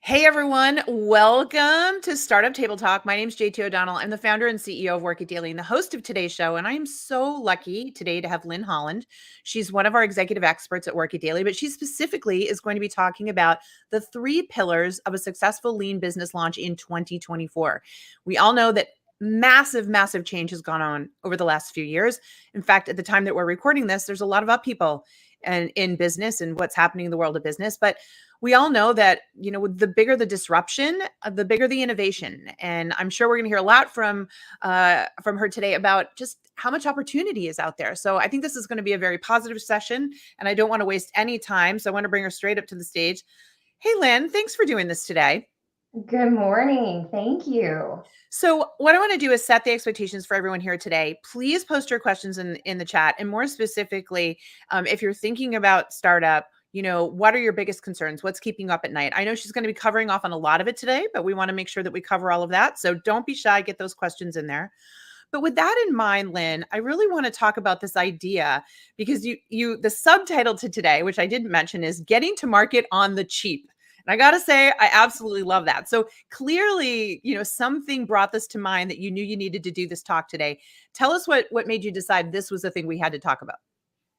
Hey everyone, welcome to Startup Table Talk. My name is JT O'Donnell. I'm the founder and CEO of Work It Daily and the host of today's show. And I am so lucky today to have Lynn Holland. She's one of our executive experts at Work It Daily, but she specifically is going to be talking about the three pillars of a successful lean business launch in 2024. We all know that massive change has gone on over the last few years. In fact, at the time that we're recording this, there's a lot of upheaval and in business and what's happening in the world of business. But we all know that, the bigger the disruption, the bigger the innovation. And I'm sure we're going to hear a lot from her today about just how much opportunity is out there. So I think this is going to be a very positive session, and I don't want to waste any time. So I want to bring her straight up to the stage. Hey, Lynn, thanks for doing this today. Good morning. Thank you. So what I want to do is set the expectations for everyone here today. Please post your questions in the chat. And more specifically, if you're thinking about startup, what are your biggest concerns? What's keeping you up at night? I know she's going to be covering off on a lot of it today, but we want to make sure that we cover all of that. So don't be shy, get those questions in there. But with that in mind, Lynn, I really want to talk about this idea because the subtitle to today, which I didn't mention, is getting to market on the cheap. And I got to say, I absolutely love that. So clearly, something brought this to mind that you knew you needed to do this talk today. Tell us what made you decide this was the thing we had to talk about.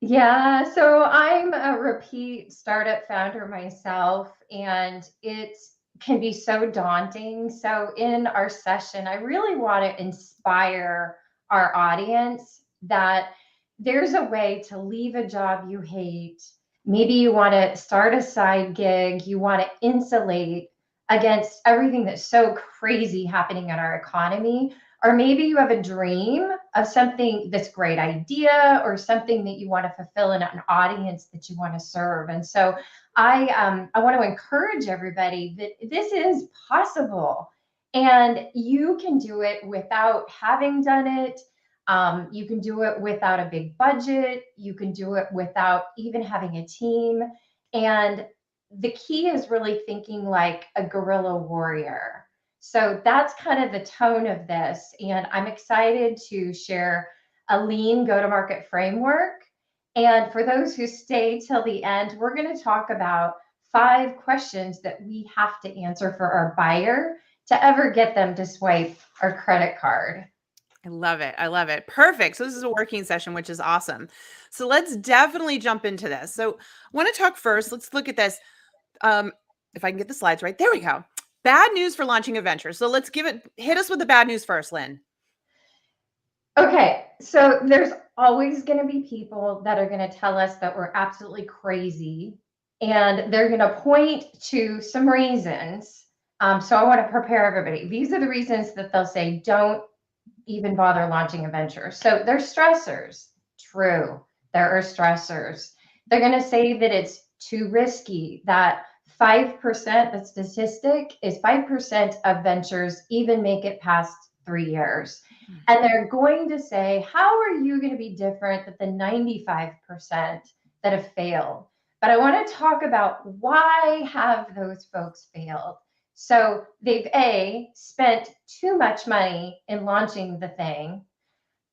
Yeah, so I'm a repeat startup founder myself, and it can be so daunting. So, in our session, I really want to inspire our audience that there's a way to leave a job you hate. Maybe you want to start a side gig, you want to insulate against everything that's so crazy happening in our economy. Or maybe you have a dream of something that's a great idea or something that you want to fulfill in an audience that you want to serve. And so I want to encourage everybody that this is possible, and you can do it without having done it. You can do it without a big budget. You can do it without even having a team. And the key is really thinking like a guerrilla warrior. So that's kind of the tone of this. And I'm excited to share a lean go to market framework. And for those who stay till the end, we're going to talk about 5 questions that we have to answer for our buyer to ever get them to swipe our credit card. I love it. I love it. Perfect. So this is a working session, which is awesome. So let's definitely jump into this. So I want to talk first. Let's look at this. If I can get the slides right. There we go. Bad news for launching a venture. So let's hit us with the bad news first, Lynn. Okay, so there's always going to be people that are going to tell us that we're absolutely crazy, and they're going to point to some reasons. So I want to prepare everybody. These are the reasons that they'll say, don't even bother launching a venture. So there's stressors. True, there are stressors. They're going to say that it's too risky, that 5%, the statistic is 5% of ventures even make it past 3 years. And they're going to say, how are you going to be different than the 95% that have failed? But I want to talk about why have those folks failed? So they've spent too much money in launching the thing.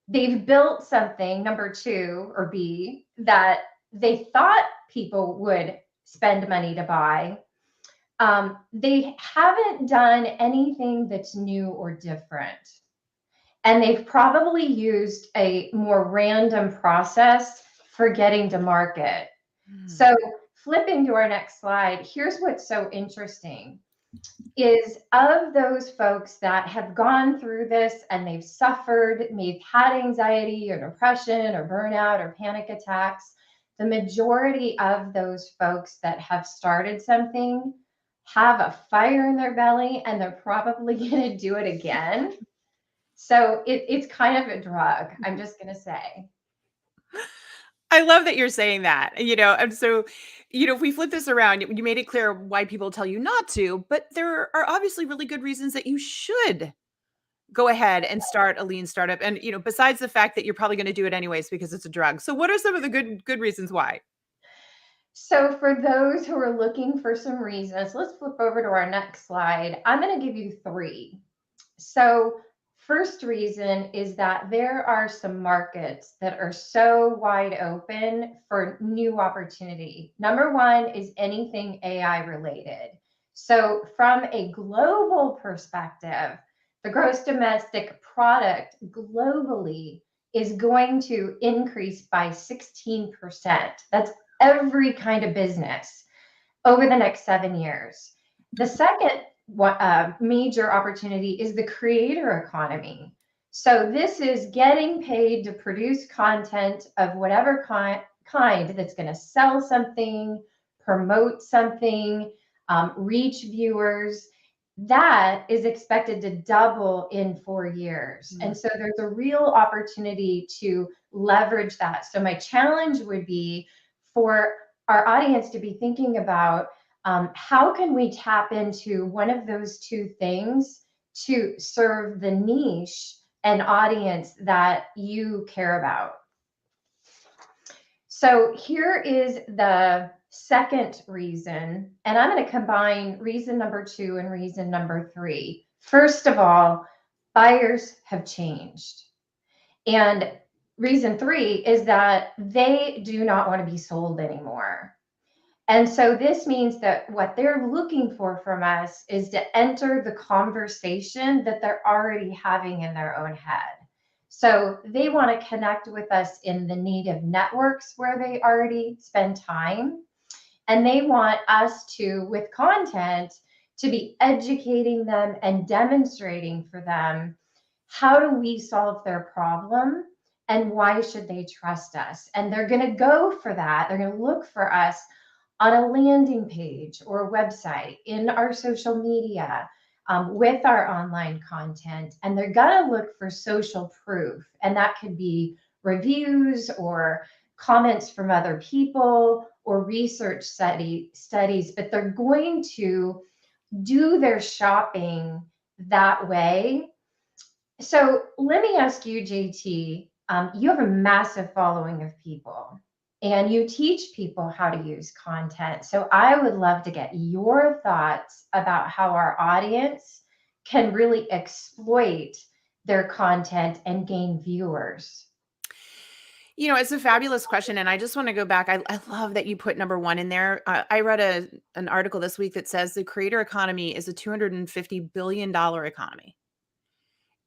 They've built something, number 2 or B, that they thought people would spend money to buy. They haven't done anything that's new or different. And they've probably used a more random process for getting to market. So flipping to our next slide, here's what's so interesting is of those folks that have gone through this and they've suffered, they've had anxiety or depression or burnout or panic attacks, the majority of those folks that have started something have a fire in their belly and they're probably going to do it again. So it's kind of a drug, I'm just going to say. I love that you're saying that, and so, if we flip this around, you made it clear why people tell you not to, but there are obviously really good reasons that you should go ahead and start a lean startup. And, besides the fact that you're probably going to do it anyways because it's a drug. So what are some of the good reasons why? So for those who are looking for some reasons, let's flip over to our next slide. I'm going to give you 3. So first reason is that there are some markets that are so wide open for new opportunity. Number 1 is anything AI related. So from a global perspective, the gross domestic product globally is going to increase by 16%. That's every kind of business over the next 7 years. The second major opportunity is the creator economy. So this is getting paid to produce content of whatever kind that's going to sell something, promote something, reach viewers. That is expected to double in 4 years. And so there's a real opportunity to leverage that. So my challenge would be for our audience to be thinking about how can we tap into one of those two things to serve the niche and audience that you care about. So here is the second reason, and I'm going to combine reason number 2 and reason number 3. First of all, buyers have changed. And reason 3 is that they do not want to be sold anymore. And so this means that what they're looking for from us is to enter the conversation that they're already having in their own head. So they want to connect with us in the native networks where they already spend time. And they want us to, with content, to be educating them and demonstrating for them how do we solve their problem and why should they trust us. And they're going to go for that. They're going to look for us on a landing page or a website, in our social media, with our online content. And they're going to look for social proof. And that could be reviews or comments from other people or research studies, but they're going to do their shopping that way. So let me ask you, JT, you have a massive following of people and you teach people how to use content. So I would love to get your thoughts about how our audience can really exploit their content and gain viewers. It's a fabulous question. And I just want to go back. I love that you put number 1 in there. I read an article this week that says the creator economy is a $250 billion economy.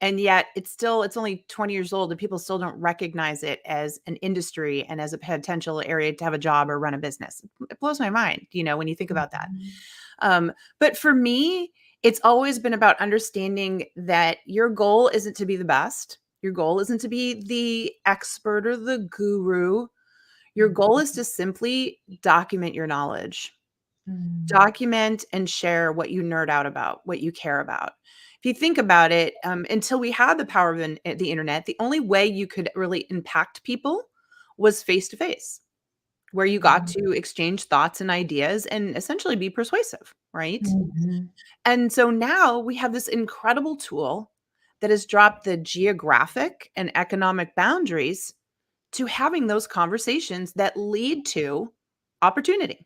And yet it's only 20 years old and people still don't recognize it as an industry and as a potential area to have a job or run a business. It blows my mind, when you think about that. But for me, it's always been about understanding that your goal isn't to be the best. Your goal isn't to be the expert or the guru. Your goal is to simply document your knowledge. Document and share what you nerd out about, what you care about. If you think about it, until we had the power of the internet, the only way you could really impact people was face to face, where you got to exchange thoughts and ideas and essentially be persuasive, right? Mhm. And so now we have this incredible tool that has dropped the geographic and economic boundaries to having those conversations that lead to opportunity.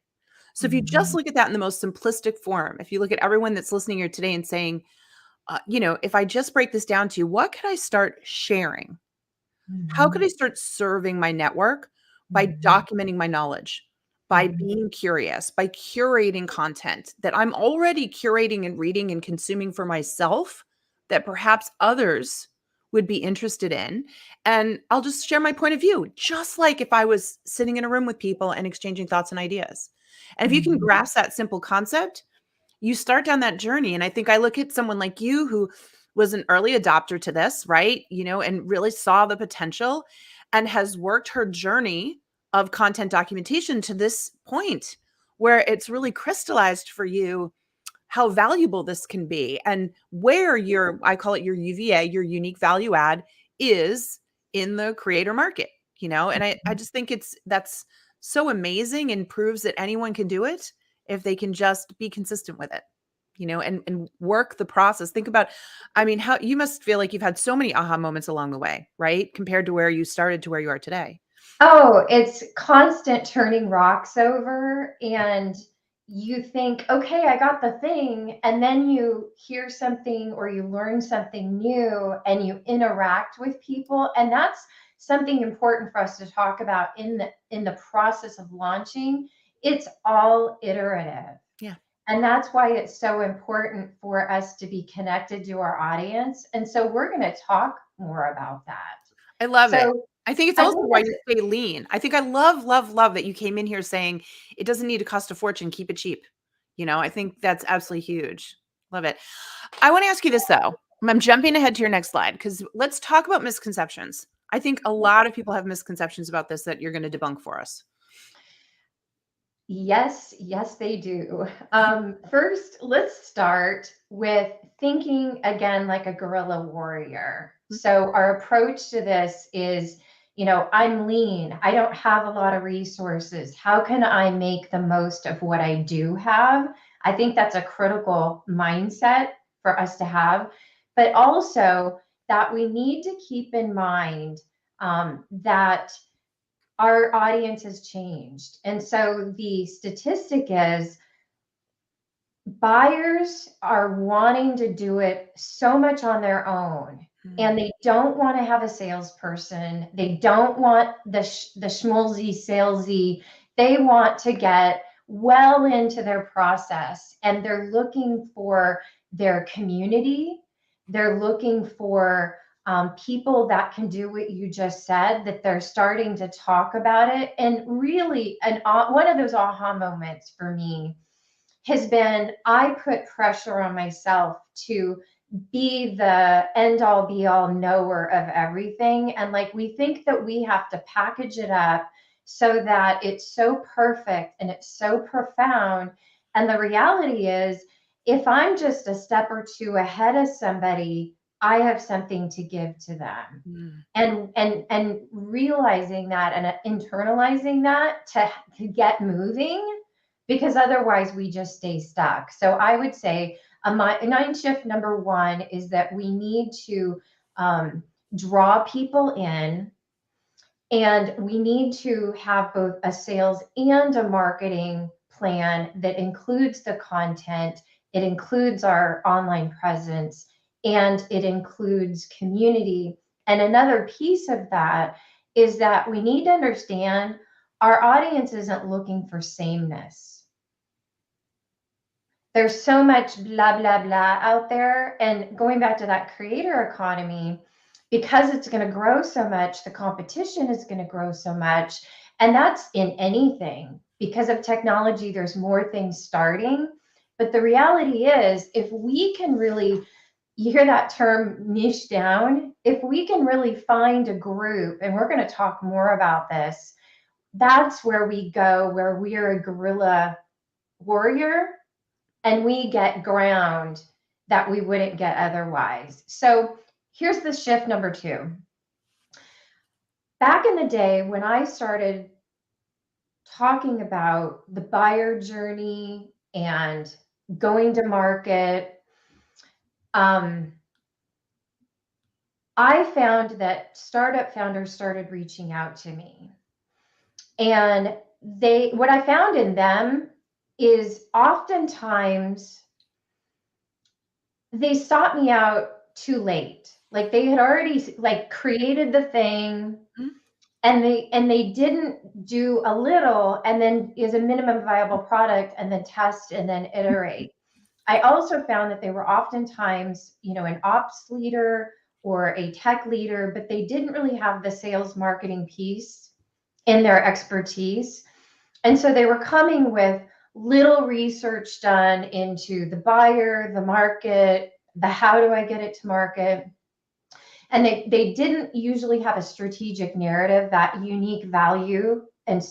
So if you just Mhm. look at that in the most simplistic form, if you look at everyone that's listening here today and saying, if I just break this down to you, what could I start sharing? How could I Mhm. start serving my network by Mhm. documenting my knowledge, by Mhm. being curious, by curating content that I'm already curating and reading and consuming for myself that perhaps others would be interested in? And I'll just share my point of view, just like if I was sitting in a room with people and exchanging thoughts and ideas. And if you can Mhm. grasp that simple concept, you start down that journey. And I think I look at someone like you who was an early adopter to this, right? And really saw the potential and has worked her journey of content documentation to this point where it's really crystallized for you how valuable this can be and where I call it your UVA, your unique value add is in the creator market, and I just think that's so amazing and proves that anyone can do it if they can just be consistent with it, and work the process. Think about, I mean, how you must feel like you've had so many aha moments along the way, right? Compared to where you started to where you are today. Oh, it's constant turning rocks over, and you think, okay, I got the thing, and then you hear something or you learn something new and you interact with people, and that's something important for us to talk about in the process of launching. It's all iterative. Yeah. And that's why it's so important for us to be connected to our audience. And so we're going to talk more about that. I love it. So I think it's I also think why that's you stay lean. I think I love, love, love that you came in here saying it doesn't need to cost a fortune, keep it cheap. I think that's absolutely huge. Love it. I want to ask you this though. I'm jumping ahead to your next slide because let's talk about misconceptions. I think a lot of people have misconceptions about this that you're going to debunk for us. Yes, yes, they do. First, let's start with thinking again like a guerrilla warrior. So, our approach to this is, I'm lean. I don't have a lot of resources. How can I make the most of what I do have? I think that's a critical mindset for us to have, but also that we need to keep in mind that our audience has changed. And so the statistic is buyers are wanting to do it so much on their own. And they don't want to have a salesperson. They don't want the schmaltzy salesy. They want to get well into their process, and they're looking for their community. They're looking for people that can do what you just said, that they're starting to talk about it. And really, one of those aha moments for me has been I put pressure on myself to be the end all be all knower of everything. And like we think that we have to package it up so that it's so perfect and it's so profound. And the reality is, if I'm just a step or two ahead of somebody, I have something to give to them. And realizing that and internalizing that to get moving, because otherwise we just stay stuck. So I would say mind shift number one is that we need to draw people in, and we need to have both a sales and a marketing plan that includes the content, it includes our online presence, and it includes community. And another piece of that is that we need to understand our audience isn't looking for sameness. There's so much blah, blah, blah out there. And going back to that creator economy, because it's going to grow so much, the competition is going to grow so much. And that's in anything. Because of technology, there's more things starting. But the reality is, if we can really, you hear that term niche down, if we can really find a group, and we're going to talk more about this, that's where we go, where we are a guerrilla warrior and we get ground that we wouldn't get otherwise. So here's the shift number two. Back in the day when I started talking about the buyer journey and going to market, I found that startup founders started reaching out to me. And what I found in them is oftentimes they sought me out too late. Like they had already like created the thing, and they didn't do a little and then is a minimum viable product and then test and then iterate. I also found that they were oftentimes, an ops leader or a tech leader, but they didn't really have the sales marketing piece in their expertise. And so they were coming with little research done into the buyer, the market, the how do I get it to market. And they didn't usually have a strategic narrative, that unique value and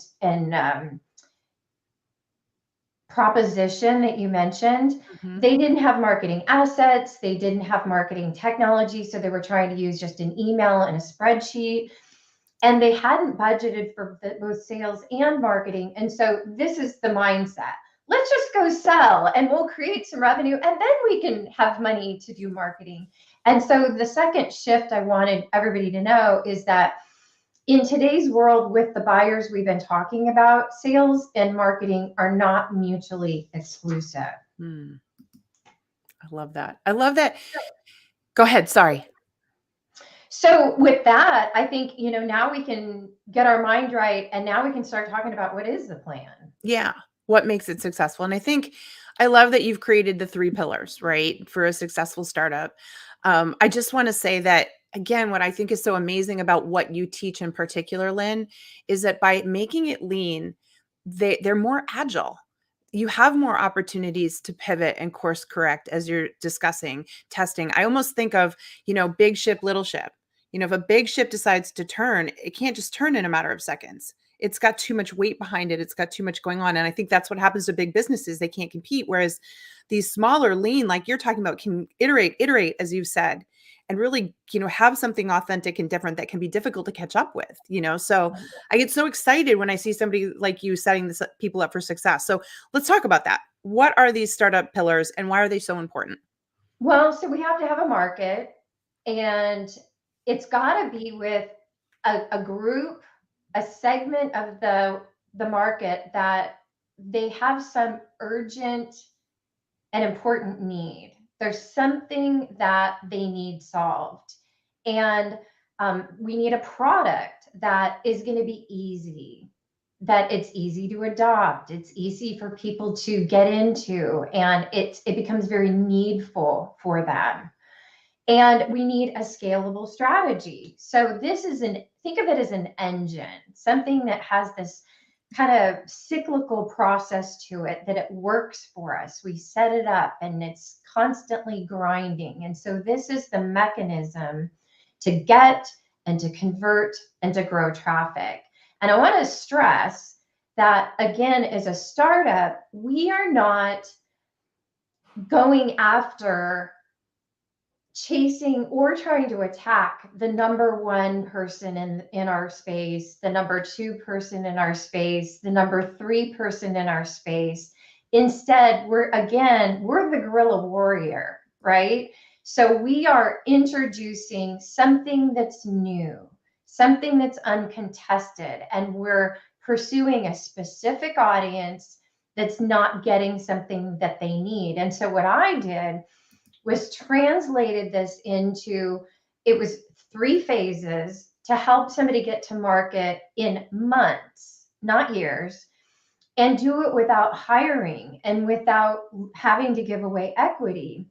proposition that you mentioned. They didn't have marketing assets. They didn't have marketing technology. So they were trying to use just an email and a spreadsheet. And they hadn't budgeted for both sales and marketing. And so this is the mindset. Let's just go sell and we'll create some revenue and then we can have money to do marketing. And so the second shift I wanted everybody to know is that in today's world, with the buyers we've been talking about, sales and marketing are not mutually exclusive. I love that. I love that. Go ahead. Sorry. So with that, I think, now we can get our mind right, and now we can start talking about what is the plan. Yeah. What makes it successful? And I think I love that you've created the 3 pillars, right, for a successful startup. I just wanna say that, again, what I think is so amazing about what you teach in particular, Lynn, is that by making it lean, they're more agile. You have more opportunities to pivot and course correct as you're discussing, testing. I almost think of, big ship, little ship. If a big ship decides to turn, it can't just turn in a matter of seconds. It's got too much weight behind it. It's got too much going on. And I think that's what happens to big businesses. They can't compete. Whereas these smaller, lean, like you're talking about, can iterate, as you've said, and really, have something authentic and different that can be difficult to catch up with. So I get so excited when I see somebody like you setting people up for success. So let's talk about that. What are these startup pillars and why are they so important? Well, so we have to have a market, and it's got to be with a group, a segment of the market that they have some urgent and important need. There's something that they need solved, and we need a product that is going to be easy, that it's easy to adopt, it's easy for people to get into, and it becomes very needful for them. And we need a scalable strategy. So this is think of it as an engine, something that has this kind of cyclical process to it, that it works for us. We set it up and it's constantly grinding. And so this is the mechanism to get and to convert and to grow traffic. And I want to stress that, again, as a startup, we are not going after chasing or trying to attack the number one person in our space, the number two person in our space, the number three person in our space. Instead, we're the guerrilla warrior, right? So we are introducing something that's new, something that's uncontested, and we're pursuing a specific audience that's not getting something that they need. And so what I did was translated this into, it was 3 phases to help somebody get to market in months, not years, and do it without hiring and without having to give away equity.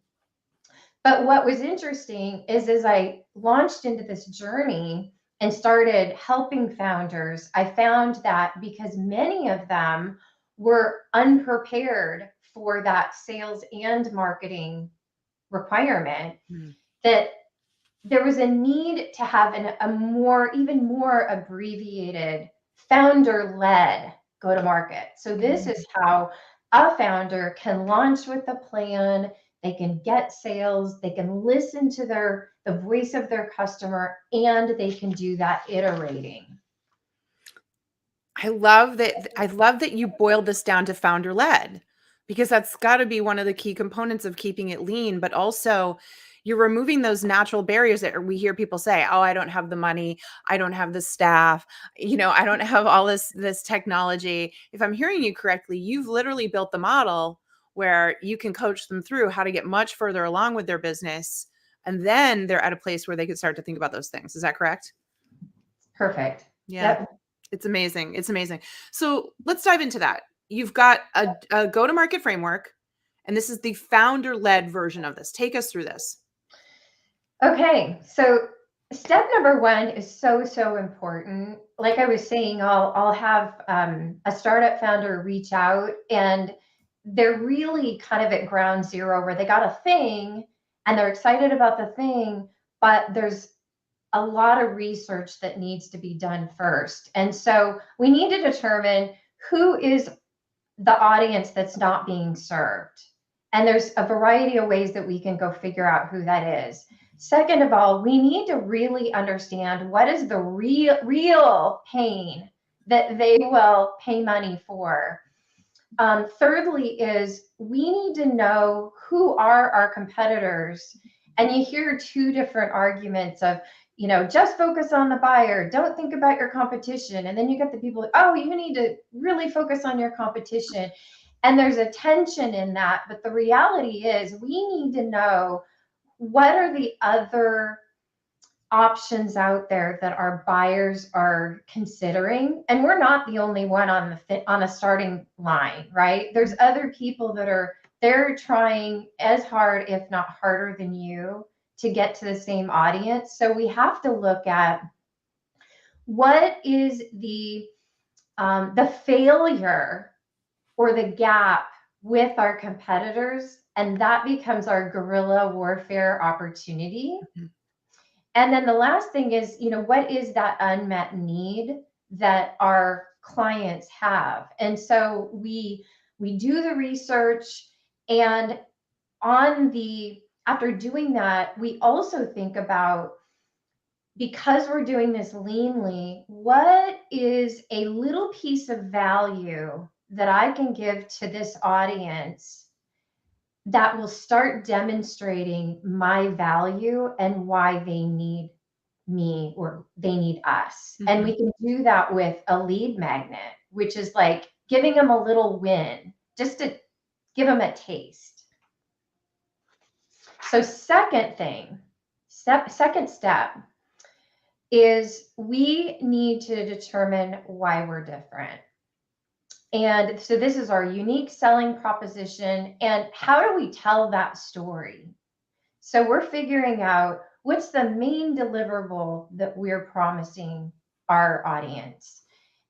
But what was interesting is, as I launched into this journey and started helping founders, I found that because many of them were unprepared for that sales and marketing requirement, that there was a need to have even more abbreviated founder-led go-to-market. So this is how a founder can launch with a plan. They can get sales. They can listen to the voice of their customer, and they can do that iterating. I love that you boiled this down to founder led, because that's got to be one of the key components of keeping it lean, but also you're removing those natural barriers that we hear people say, "Oh, I don't have the money, I don't have the staff, I don't have all this technology." If I'm hearing you correctly, you've literally built the model where you can coach them through how to get much further along with their business, and then they're at a place where they can start to think about those things. Is that correct? Perfect. Yeah. Yep. It's amazing. It's amazing. So let's dive into that. You've got a go-to-market framework, and this is the founder-led version of this. Take us through this. Okay, so step number 1 is so important. Like I was saying, I'll have a startup founder reach out, and they're really kind of at ground zero, where they got a thing and they're excited about the thing, but there's a lot of research that needs to be done first. And so we need to determine who is the audience that's not being served. And there's a variety of ways that we can go figure out who that is. Second of all, we need to really understand what is the real pain that they will pay money for. Thirdly is, we need to know who are our competitors. And you hear 2 different arguments of, just focus on the buyer, don't think about your competition. And then you get the people, oh, you need to really focus on your competition. And there's a tension in that. But the reality is, we need to know what are the other options out there that our buyers are considering. And we're not the only one on the starting line, right? There's other people that are they're trying as hard, if not harder than you, to get to the same audience. So we have to look at what is the failure or the gap with our competitors, and that becomes our guerrilla warfare opportunity. Mhm. And then the last thing is, what is that unmet need that our clients have? And so we do the research, and after doing that, we also think about, because we're doing this leanly, what is a little piece of value that I can give to this audience that will start demonstrating my value and why they need me or they need us. And we can do that with a lead magnet, which is like giving them a little win, just to give them a taste. So second step is we need to determine why we're different. And so this is our unique selling proposition. And how do we tell that story? So we're figuring out what's the main deliverable that we're promising our audience,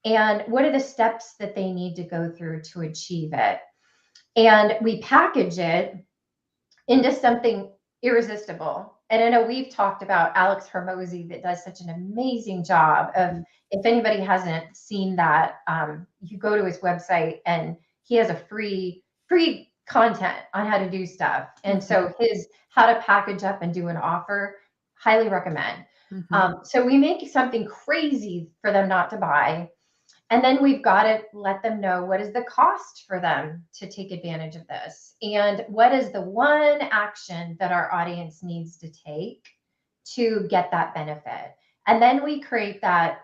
and what are the steps that they need to go through to achieve it. And we package it into something irresistible. And I know we've talked about Alex Hermosi that does such an amazing job of, if anybody hasn't seen that, you go to his website and he has a free content on how to do stuff. And so his how to package up and do an offer, highly recommend. So we make something crazy for them not to buy. And then we've got to let them know what is the cost for them to take advantage of this, and what is the one action that our audience needs to take to get that benefit. And then we create that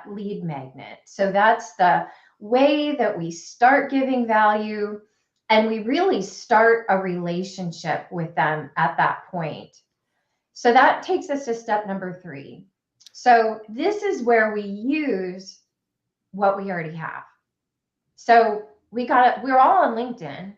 lead magnet. So that's the way that we start giving value, and we really start a relationship with them at that point. So that takes us to step number 3. So this is where we use what we already have. So we're all on LinkedIn.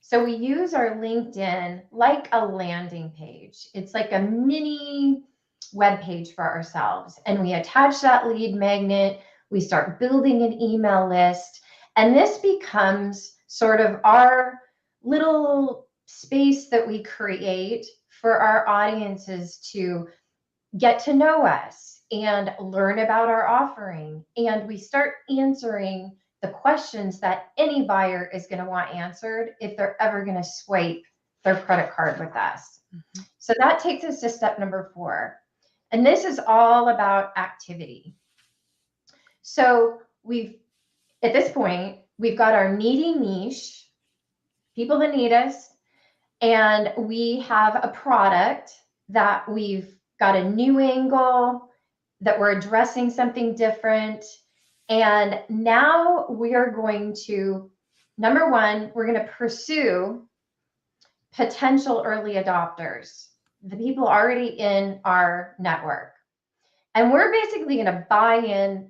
So we use our LinkedIn like a landing page. It's like a mini web page for ourselves. And we attach that lead magnet. We start building an email list. And this becomes sort of our little space that we create for our audiences to get to know us and learn about our offering. And we start answering the questions that any buyer is going to want answered if they're ever going to swipe their credit card with us. So that takes us to step number 4. And this is all about activity. So at this point, we've got our needy niche, people that need us, and we have a product that we've got a new angle, that we're addressing something different. And now we are going to, number 1, we're going to pursue potential early adopters, the people already in our network. And we're basically going to buy in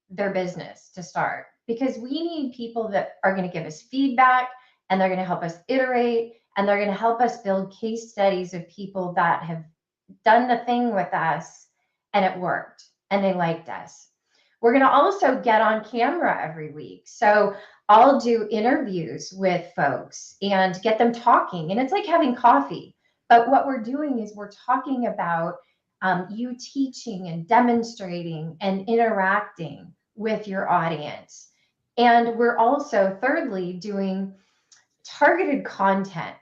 their business to start, because we need people that are going to give us feedback, and they're going to help us iterate, and they're going to help us build case studies of people that have done the thing with us and it worked and they liked us. We're going to also get on camera every week. So I'll do interviews with folks and get them talking. And it's like having coffee. But what we're doing is we're talking about you teaching and demonstrating and interacting with your audience. And we're also, thirdly, doing targeted content.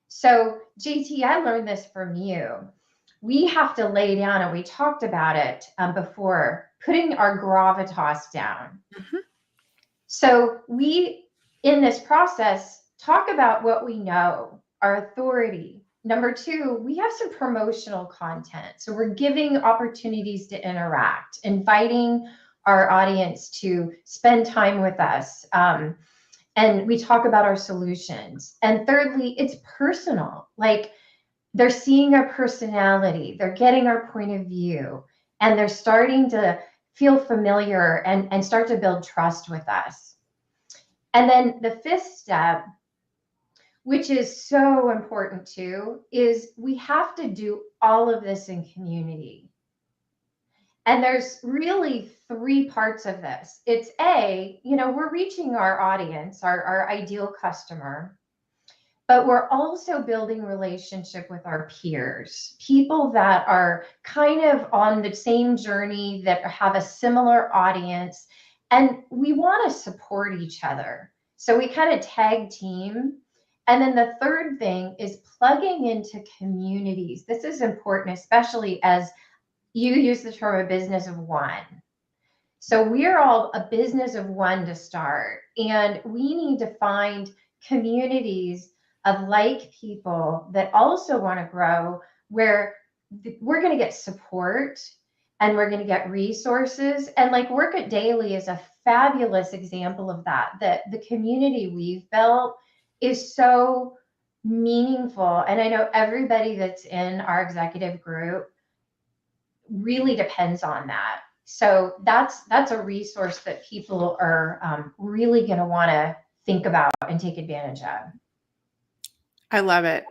So JT, I learned this from you. We have to lay down, and we talked about it before, putting our gravitas down. So we, in this process, talk about what we know, our authority. Number 2, we have some promotional content. So we're giving opportunities to interact, inviting our audience to spend time with us. And we talk about our solutions. And thirdly, it's personal. Like, they're seeing our personality, they're getting our point of view, and they're starting to feel familiar and start to build trust with us. And then the 5th step which is so important too, is we have to do all of this in community. And there's really three parts of this. It's A, we're reaching our audience, our ideal customer, but we're also building relationship with our peers, people that are kind of on the same journey, that have a similar audience, and we want to support each other. So we kind of tag team. And then the third thing is plugging into communities. This is important, especially as you use the term a business of one. So we're all a business of one to start, and we need to find communities of like people that also want to grow, where we're going to get support and we're going to get resources. And like Work It Daily is a fabulous example of that, that the community we've built is so meaningful. And I know everybody that's in our executive group really depends on that. So that's a resource that people are really going to want to think about and take advantage of. I love it.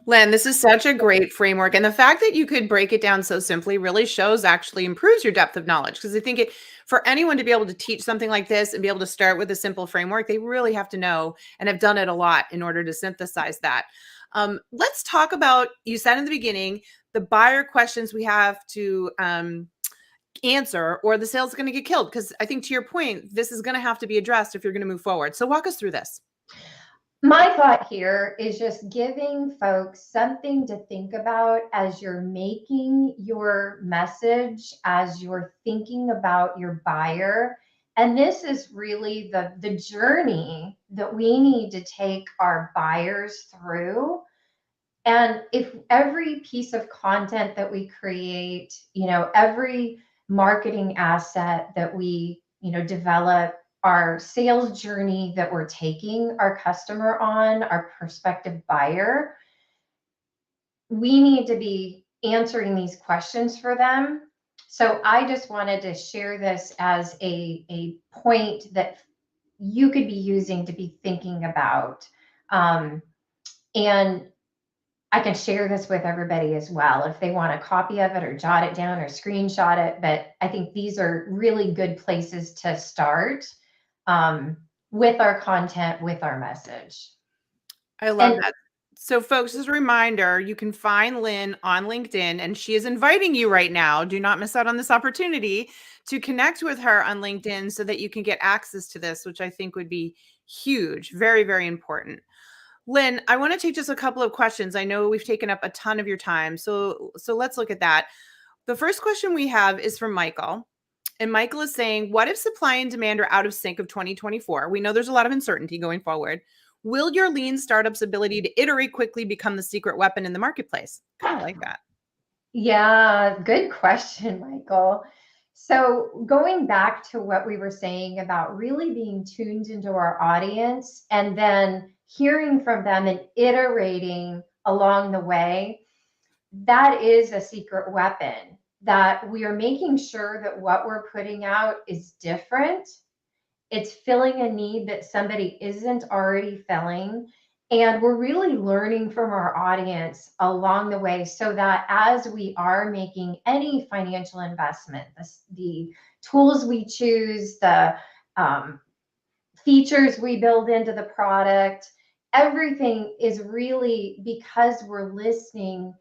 Lynn, this is such a great framework. And the fact that you could break it down so simply really shows actually improves your depth of knowledge. Because I think for anyone to be able to teach something like this and be able to start with a simple framework, they really have to know and have done it a lot in order to synthesize that. Let's talk about, you said in the beginning, the buyer questions we have to answer, or the sale is going to get killed. Because I think, to your point, this is going to have to be addressed if you're going to move forward. So walk us through this. My thought here is just giving folks something to think about as you're making your message, as you're thinking about your buyer. And this is really the journey that we need to take our buyers through. And if every piece of content that we create, every marketing asset that we, develop, our sales journey that we're taking our customer on, our prospective buyer, we need to be answering these questions for them. So I just wanted to share this as a point that you could be using to be thinking about. And I can share this with everybody as well if they want a copy of it or jot it down or screenshot it. But I think these are really good places to start with our content, with our message. I love And that. So, folks, as a reminder, you can find Lynn on LinkedIn, and she is inviting you right now. Do not miss out on this opportunity to connect with her on LinkedIn so that you can get access to this, which I think would be huge, very, very important. Lynn, I want to take just a couple of questions. I know we've taken up a ton of your time, so let's look at that. The first question we have is from Michael. And Michael is saying, what if supply and demand are out of sync of 2024? We know there's a lot of uncertainty going forward. Will your lean startup's ability to iterate quickly become the secret weapon in the marketplace? Kind of like that. yeah, good question, Michael. So going back to what we were saying about really being tuned into our audience and then hearing from them and iterating along the way, that is a secret weapon, that we are making sure that what we're putting out is different. It's filling a need that somebody isn't already filling. And we're really learning from our audience along the way, so that as we are making any financial investment, the tools we choose, the features we build into the product, everything is really because we're listening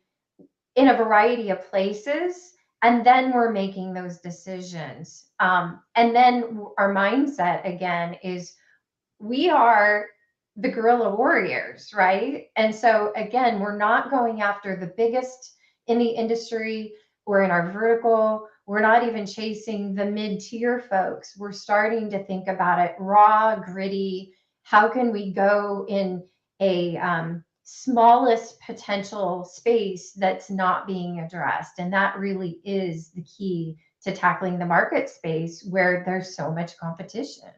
in a variety of places, and then we're making those decisions. And then our mindset again is we are the guerrilla warriors, right? And so again, we're not going after the biggest in the industry. We're in our vertical. We're not even chasing the mid-tier folks. We're starting to think about it raw, gritty. How can we go in a smallest potential space that's not being addressed? And that really is the key to tackling the market space where there's so much competition.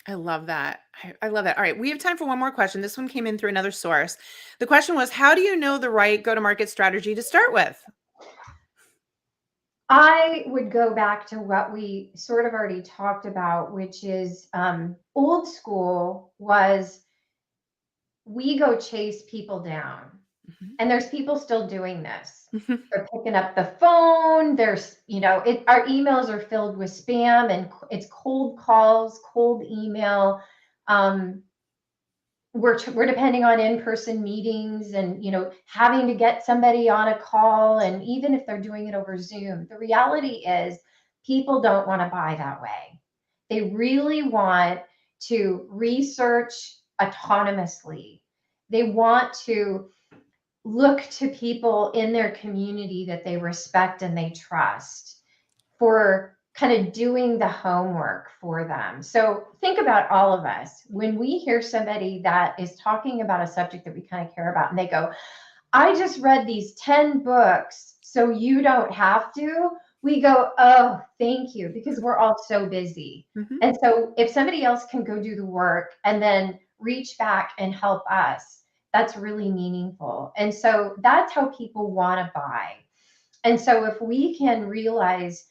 I love that. I love that. All right. We have time for one more question. This one came in through another source. The question was, how do you know the right go-to-market strategy to start with? I would go back to what we sort of already talked about, which is old school was we go chase people down. Mhm. And there's people still doing this. Mhm. They're picking up the phone. There's, our emails are filled with spam and it's cold calls, cold email. Um, we're depending on in-person meetings and having to get somebody on a call, and even if they're doing it over Zoom, the reality is people don't want to buy that way. They really want to research autonomously. They want to look to people in their community that they respect and they trust for kind of doing the homework for them. So think about all of us. When we hear somebody that is talking about a subject that we kind of care about and they go, I just read these 10 books, so you don't have to. We go, oh, thank you, because we're all so busy. Mhm. And so if somebody else can go do the work and then reach back and help us, that's really meaningful. And so that's how people want to buy. And so if we can realize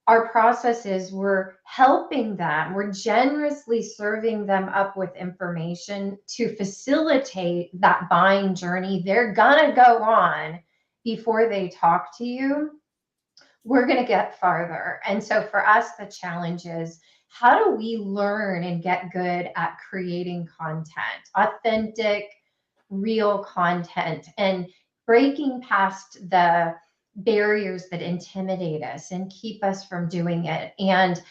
our process is we're helping them, we're generously serving them up with information to facilitate that buying journey they're gonna go on before they talk to you, we're gonna get farther. And so for us, the challenge is, how do we learn and get good at creating content, authentic, real content, and breaking past the barriers that intimidate us and keep us from doing it? And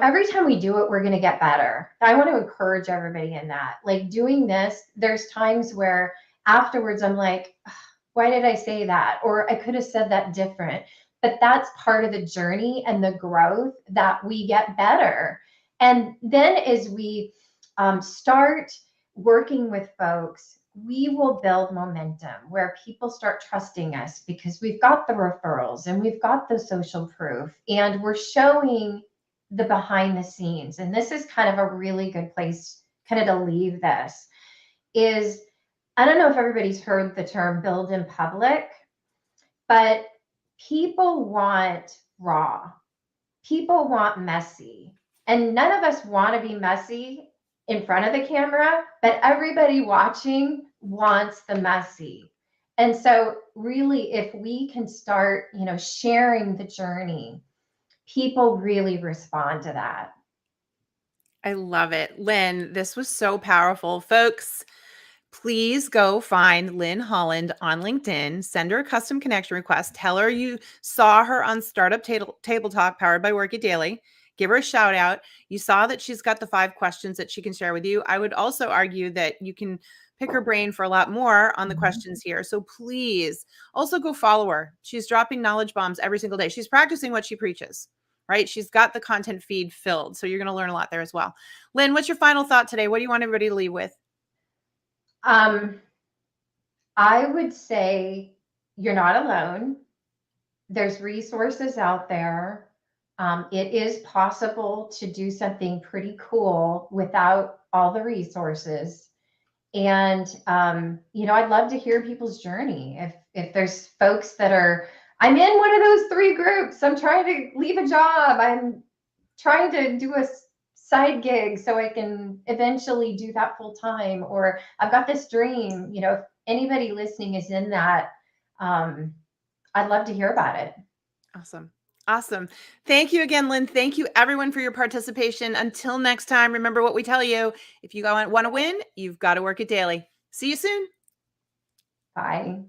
every time we do it, we're going to get better. I want to encourage everybody in that. Like, doing this, there's times where afterwards I'm like, why did I say that? Or I could have said that different. But that's part of the journey and the growth, that we get better. And then as we start working with folks, we will build momentum where people start trusting us because we've got the referrals and we've got the social proof and we're showing the behind the scenes. And this is kind of a really good place kind of to leave this is, I don't know if everybody's heard the term build in public, but people want raw. People want messy. And none of us want to be messy in front of the camera, but everybody watching wants the messy. And so really, if we can start, sharing the journey, people really respond to that. I love it. Lynn, this was so powerful. Folks, please go find Lynn Holland on LinkedIn, send her a custom connection request, tell her you saw her on Startup Table Talk powered by Work It Daily. Give her a shout out. You saw that she's got the 5 questions that she can share with you. I would also argue that you can pick her brain for a lot more on the questions here. So please also go follow her. She's dropping knowledge bombs every single day. She's practicing what she preaches, right? She's got the content feed filled. So you're going to learn a lot there as well. Lynn, what's your final thought today? What do you want everybody to leave with? I would say you're not alone. There's resources out there. It is possible to do something pretty cool without all the resources. And I'd love to hear people's journey. If there's folks that are, I'm in one of those 3 groups. I'm trying to leave a job. I'm trying to do a side gig so I can eventually do that full time. Or I've got this dream. If anybody listening is in that, I'd love to hear about it. Awesome. Awesome. Thank you again, Lynn. Thank you, everyone, for your participation. Until next time, remember what we tell you. If you want to win, you've got to work it daily. See you soon. Bye.